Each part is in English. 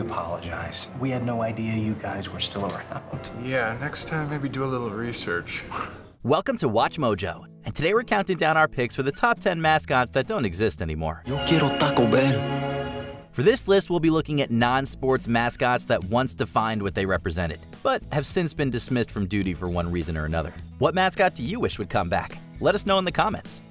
apologize. We had no idea you guys were still around. Yeah, next time maybe do a little research. Welcome to Watch Mojo, and today we're counting down our picks for the top 10 mascots that don't exist anymore. Yo quiero Taco Bell. For this list, we'll be looking at non-sports mascots that once defined what they represented, but have since been dismissed from duty for one reason or another. What mascot do you wish would come back? Let us know in the comments.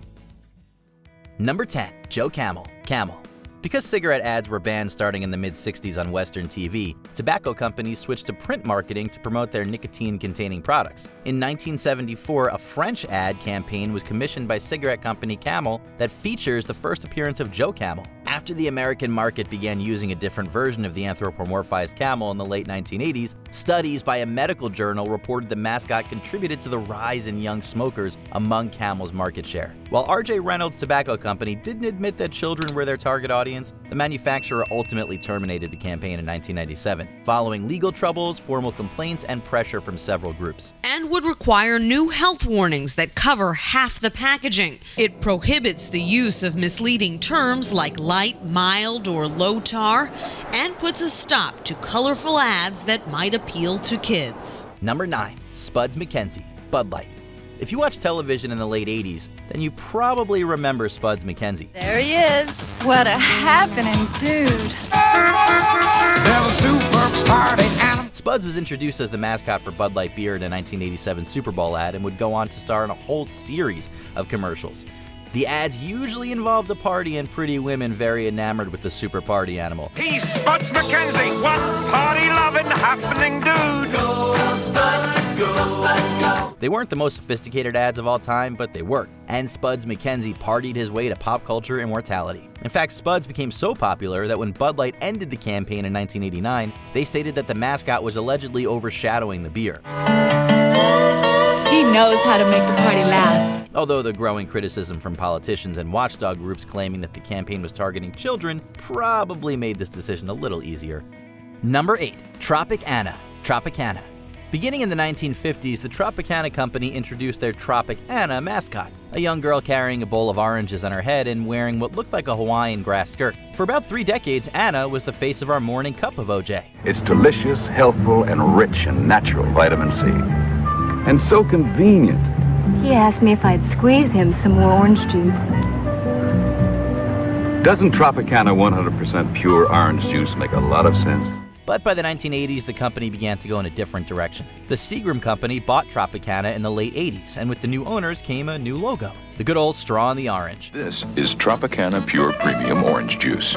Number 10, Joe Camel, Camel. Because cigarette ads were banned starting in the mid-60s on Western TV, tobacco companies switched to print marketing to promote their nicotine-containing products. In 1974, a French ad campaign was commissioned by cigarette company Camel that features the first appearance of Joe Camel. After the American market began using a different version of the anthropomorphized camel in the late 1980s, studies by a medical journal reported the mascot contributed to the rise in young smokers among Camel's market share. While R.J. Reynolds Tobacco Company didn't admit that children were their target audience, the manufacturer ultimately terminated the campaign in 1997, following legal troubles, formal complaints, and pressure from several groups. And would require new health warnings that cover half the packaging. It prohibits the use of misleading terms like light, mild, or low tar, and puts a stop to colorful ads that might appeal to kids. Number 9, Spuds MacKenzie, Bud Light. If you watched television in the late 80s, then you probably remember Spuds MacKenzie. There he is. What a happening dude. There's a super party animal. Spuds was introduced as the mascot for Bud Light beer in a 1987 Super Bowl ad and would go on to star in a whole series of commercials. The ads usually involved a party and pretty women very enamored with the super party animal. He's Spuds MacKenzie, what party-loving, happening dude. Go, Spuds, go, Spuds, go. They weren't the most sophisticated ads of all time, but they worked, and Spuds MacKenzie partied his way to pop culture immortality. In fact, Spuds became so popular that when Bud Light ended the campaign in 1989, they stated that the mascot was allegedly overshadowing the beer. He knows how to make the party last. Although the growing criticism from politicians and watchdog groups claiming that the campaign was targeting children probably made this decision a little easier. Number 8, Tropicana, Tropicana. Beginning in the 1950s, the Tropicana company introduced their Tropicana mascot, a young girl carrying a bowl of oranges on her head and wearing what looked like a Hawaiian grass skirt. For about 3 decades, Anna was the face of our morning cup of OJ. It's delicious, healthful, and rich in natural vitamin C. And so convenient. He asked me if I'd squeeze him some more orange juice. Doesn't Tropicana 100% pure orange juice make a lot of sense? But by the 1980s, the company began to go in a different direction. The Seagram company bought Tropicana in the late 80s, and with the new owners came a new logo, the good old straw in the orange. This is Tropicana Pure Premium Orange Juice.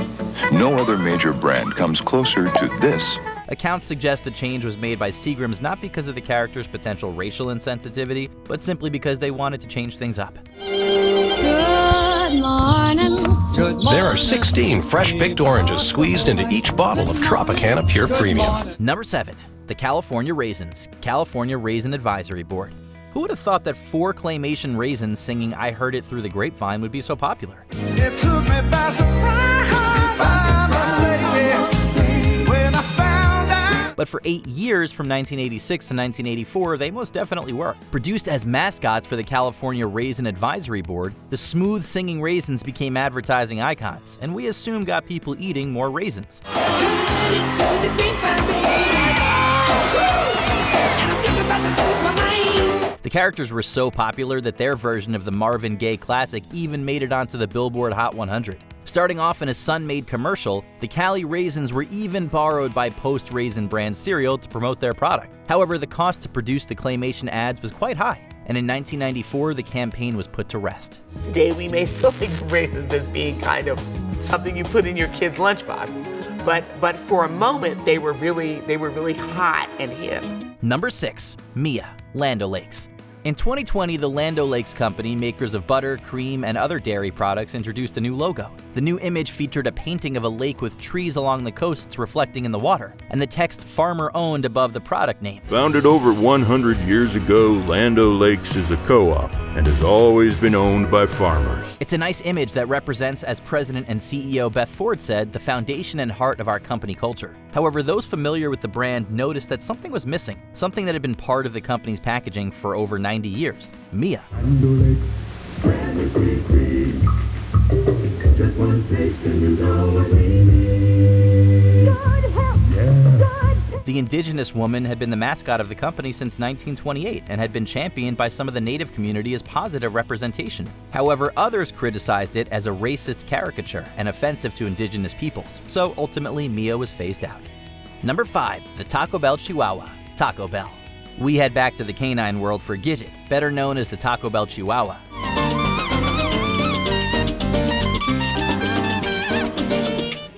No other major brand comes closer to this. Accounts suggest the change was made by Seagram's not because of the character's potential racial insensitivity, but simply because they wanted to change things up. Good morning. There are 16 fresh-picked oranges squeezed into each bottle of Tropicana Pure Premium. Number 7, the California Raisins, California Raisin Advisory Board. Who would have thought that 4 claymation raisins singing I Heard It Through the Grapevine would be so popular? It took me by surprise. When I found out. But for 8 years, from 1986 to 1984, they most definitely were. Produced as mascots for the California Raisin Advisory Board, the smooth singing raisins became advertising icons, and we assume got people eating more raisins. The characters were so popular that their version of the Marvin Gaye classic even made it onto the Billboard Hot 100. Starting off in a Sun-made commercial, the Cali Raisins were even borrowed by Post Raisin brand cereal to promote their product. However, the cost to produce the claymation ads was quite high, and in 1994, the campaign was put to rest. Today, we may still think of raisins as being kind of something you put in your kid's lunchbox, but for a moment, they were really hot and hip. Number 6, Mia, Land O'Lakes. In 2020, the Land O'Lakes company, makers of butter, cream, and other dairy products, introduced a new logo. The new image featured a painting of a lake with trees along the coasts reflecting in the water, and the text "farmer owned" above the product name. Founded over 100 years ago, Land O'Lakes is a co-op and has always been owned by farmers. It's a nice image that represents, as President and CEO Beth Ford said, the foundation and heart of our company culture. However, those familiar with the brand noticed that something was missing, something that had been part of the company's packaging for over 90 years, Mia. Just one taste and you know what we need. Lord help me. The indigenous woman had been the mascot of the company since 1928 and had been championed by some of the native community as positive representation. However, others criticized it as a racist caricature and offensive to indigenous peoples, so ultimately Mia was phased out. Number 5. The Taco Bell Chihuahua, Taco Bell. We head back to the canine world for Gidget, better known as the Taco Bell Chihuahua.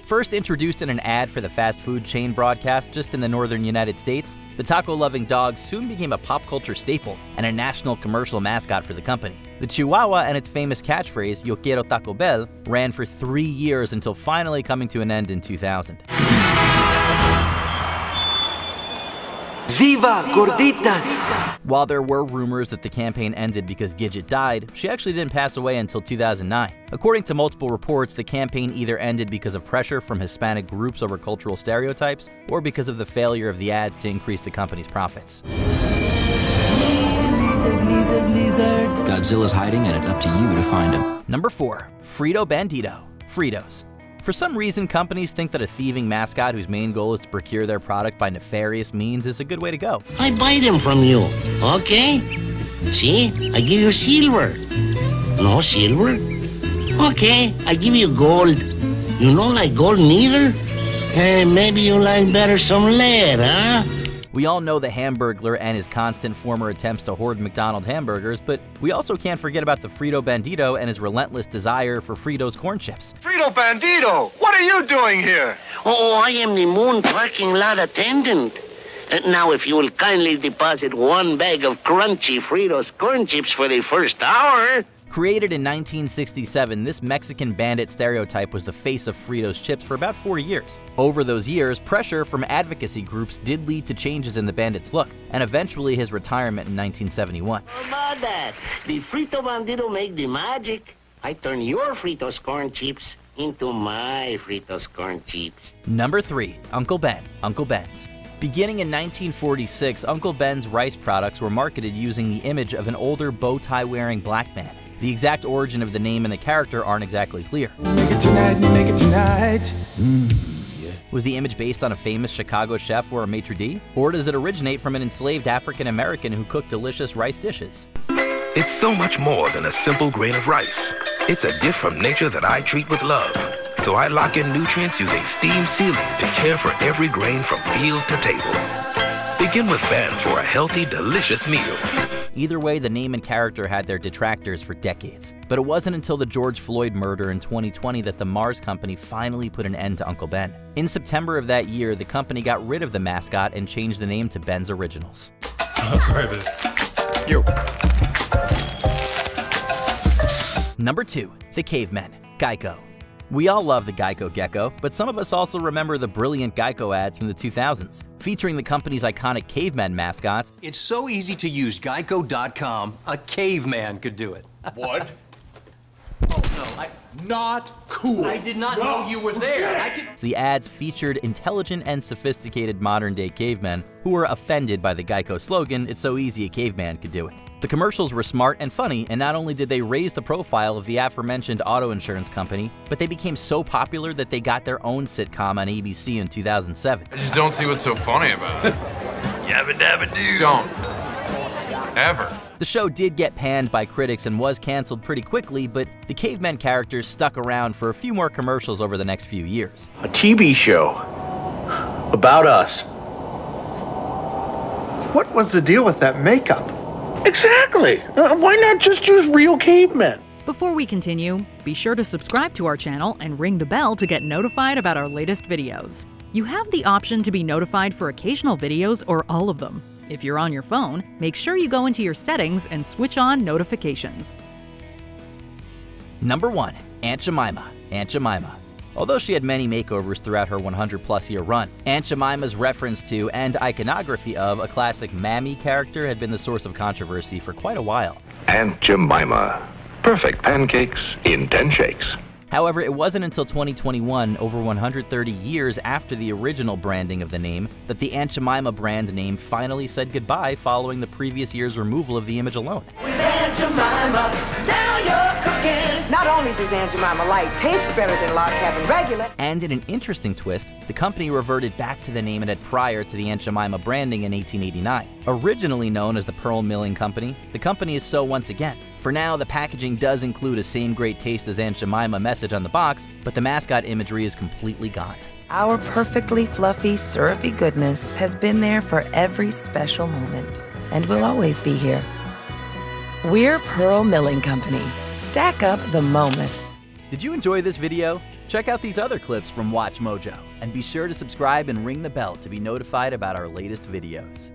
First introduced in an ad for the fast food chain broadcast just in the northern United States, the taco-loving dog soon became a pop culture staple and a national commercial mascot for the company. The Chihuahua and its famous catchphrase, "Yo quiero Taco Bell," ran for 3 years until finally coming to an end in 2000. Viva Gorditas! While there were rumors that the campaign ended because Gidget died, she actually didn't pass away until 2009. According to multiple reports, the campaign either ended because of pressure from Hispanic groups over cultural stereotypes, or because of the failure of the ads to increase the company's profits. Godzilla's hiding and it's up to you to find him. Number 4. Frito Bandito, Fritos. For some reason, companies think that a thieving mascot whose main goal is to procure their product by nefarious means is a good way to go. I buy them from you, okay? See, I give you silver. No silver? Okay, I give you gold. You don't like gold neither? Maybe you like better some lead, huh? We all know the Hamburglar and his constant former attempts to hoard McDonald's hamburgers, but we also can't forget about the Frito Bandito and his relentless desire for Fritos corn chips. Frito Bandito, what are you doing here? Oh, I am the Moon parking lot attendant. Now, if you will kindly deposit 1 bag of crunchy Fritos corn chips for the first hour. Created in 1967, this Mexican bandit stereotype was the face of Fritos chips for about 4 years. Over those years, pressure from advocacy groups did lead to changes in the bandit's look, and eventually his retirement in 1971. How about that? The Frito Bandito make the magic. I turn your Fritos corn chips into my Fritos corn chips. Number 3. Uncle Ben, Uncle Ben's. Beginning in 1946, Uncle Ben's rice products were marketed using the image of an older bow-tie-wearing black man. The exact origin of the name and the character aren't exactly clear. Make it tonight, make it tonight. Was the image based on a famous Chicago chef or a maitre d'? Or does it originate from an enslaved African American who cooked delicious rice dishes? It's so much more than a simple grain of rice. It's a gift from nature that I treat with love. So I lock in nutrients using steam sealing to care for every grain from field to table. Begin with Ben for a healthy, delicious meal. Either way, the name and character had their detractors for decades. But it wasn't until the George Floyd murder in 2020 that the Mars company finally put an end to Uncle Ben. In September of that year, the company got rid of the mascot and changed the name to Ben's Originals. Oh, sorry, babe. You. Number 2. The Cavemen, Geico. We all love the Geico gecko, but some of us also remember the brilliant Geico ads from the 2000s, featuring the company's iconic cavemen mascots. It's so easy to use Geico.com, a caveman could do it. What? Oh, no, Not cool. I did not know you were there. The ads featured intelligent and sophisticated modern-day cavemen who were offended by the Geico slogan, "It's so easy a caveman could do it." The commercials were smart and funny, and not only did they raise the profile of the aforementioned auto insurance company, but they became so popular that they got their own sitcom on ABC in 2007. I just don't see what's so funny about it. Yabba dabba doo. Don't. Ever. The show did get panned by critics and was canceled pretty quickly, but the cavemen characters stuck around for a few more commercials over the next few years. A TV show about us. What was the deal with that makeup? Exactly. Why not just use real cavemen? Before we continue, be sure to subscribe to our channel and ring the bell to get notified about our latest videos. You have the option to be notified for occasional videos or all of them. If you're on your phone, make sure you go into your settings and switch on notifications. Number 1. Aunt Jemima, Aunt Jemima. Although she had many makeovers throughout her 100-plus year run, Aunt Jemima's reference to and iconography of a classic Mammy character had been the source of controversy for quite a while. Aunt Jemima. Perfect pancakes in 10 shakes. However, it wasn't until 2021, over 130 years after the original branding of the name, that the Aunt Jemima brand name finally said goodbye following the previous year's removal of the image alone. With Aunt Jemima, now you're cooking. Not only does Aunt Jemima Light taste better than Log Cabin Regular, And in an interesting twist, the company reverted back to the name it had prior to the Aunt Jemima branding in 1889. Originally known as the Pearl Milling Company, the company is so once again. For now, the packaging does include a same great taste as Aunt Jemima message on the box, but the mascot imagery is completely gone. Our perfectly fluffy, syrupy goodness has been there for every special moment, and will always be here. We're Pearl Milling Company. Stack up the moments. Did you enjoy this video? Check out these other clips from Watch Mojo, and be sure to subscribe and ring the bell to be notified about our latest videos.